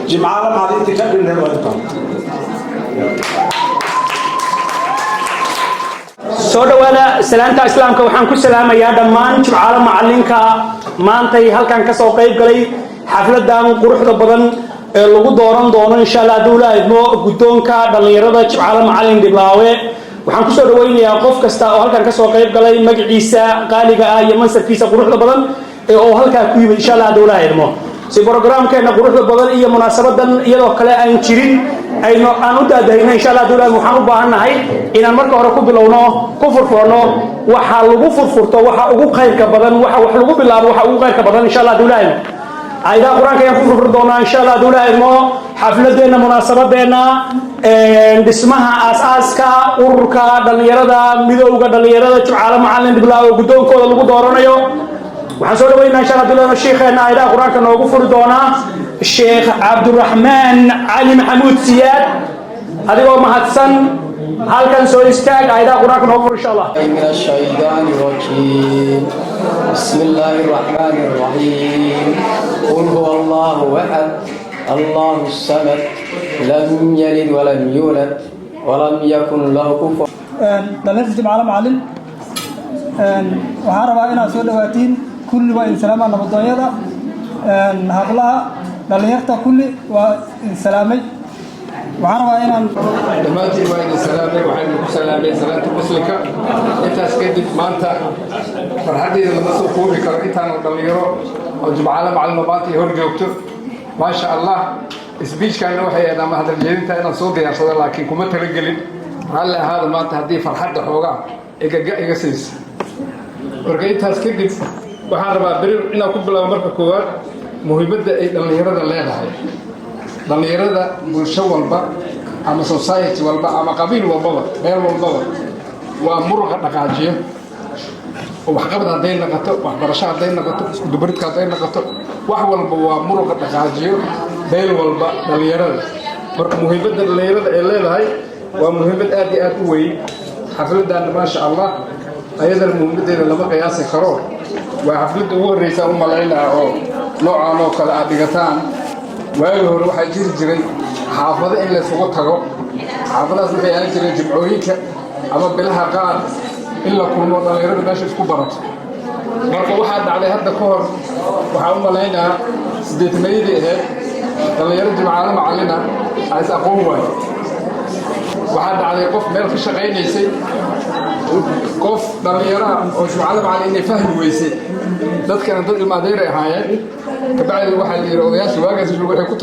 جمعة ما هذه تكبر للوطن. سودوانا سلامتا إسلامك وحنكو سلام يا دمان جمعة معلنك ما أنتي هل كان كسر قريب قلي حفلة دام قروح ضبطن lagu dooran doono insha Allah dawla idmo gudoonka dhalinyarada jibcada macallin diblawe waxaan ku soo dhaweynayaa qof kasta oo halkan ka soo qayb galay magaciisa qaaliga ah iyo mansabkiisa quruxda badan oo halka ku yimid insha Allah dawla idmo si programkeena quruxda badan iyo munaasabadan iyadoo kale aan jirin aynu aan u daadahayna insha Allah dawla waxaan u baahanahay inaan marka hore ku bilowno ku furfurno waxa lagu furfurto waxa ugu qayrka badan waxa wax lagu bilaabo waxa ugu qayrka badan insha Allah dawla ayda quraanka ayaan ku furfur doonaa insha Allah dawla idmo xafladeena munaasabadeena dhismaha aasaaska ururka dhalinyarada midowga dhalinyarada jibcada macallin diblawe gudoonkooda lagu dooranayo waxaan soo dhaweynaa insha Allah dawla sheekheena ayda quraanka noogu furi doonaa Sheikh Abdurrahman Ali Mahmoud Siyaad adigoo mahadsan halkan soo istaag ayda quraanka noogu furi insha Allah بسم الله الرحمن الرحيم قل هو الله أحد الله الصمد لم يلد ولم يولد ولم يكن له كفوا دلنت جمعة معلم waxaan rabaa inaad soo dhawaatiin kulli waa insalaama nabadooyada hablaha dhalinyarta kulli waa insalaamay waxaan rabaa inaan dhammaantiin waa idin salaamay waxaan ku salaamay salaanta muslimka intaas kadib maanta farxadeeda lama soo koobi karo intaan dhalinyaro oo jumcada macallin maanta hor joogto ma sha Allah isbiishkayna waxay aadama hadal jeedinta inaan soo diyaarsado laakiin kuma talagelin hal ahaada maanta hadii farxadda xoogaa iga siis marka intaas kadib waxaan rabaa birir inaan ku bilaabo marka koowaad muhiimadda ay dhalinyarada leedahay dhalinyarada bulsho walba ama society walba ama qabiil walba meel walba waa muruqa dhaqaajiyo oo wax qabad haday noqoto waxbarasho haday noqoto isku dubaridka haday noqoto wax walba waa muruqa dhaqaajiyo meel walba dhalinyarada marka muhiimadda dhalinyarada ay leedahay waa muhiimad aad iyo aad u weyn xafladan ma sha Allah ayadana muhiimadeeda lama qiyaasi karo waa xafladda ugu horeysa u maleynaa oo noocan oo kale aad dhigataan waagi hore waxaa jiri jiray xaafado in la isugu tago xaafadaas waxay ahaan jireen jimcooyinka ama bilaha qaar in la kulmo dhalinyarada meesha isku barato marka waxaa dhacday hadda ka hor waxaa u malaynaa 8 ahayd dhalinyaro jimcada macallina ay is aqoon waayo waxaa dhacday qof meel ka shaqaynaysay qof dhalinyaro oo jimcada macallin inay fahmi weysay dadkana dad ilma adeer ahaayeen kabacdi waxaa la yiri odayaasha waagaas waxay ku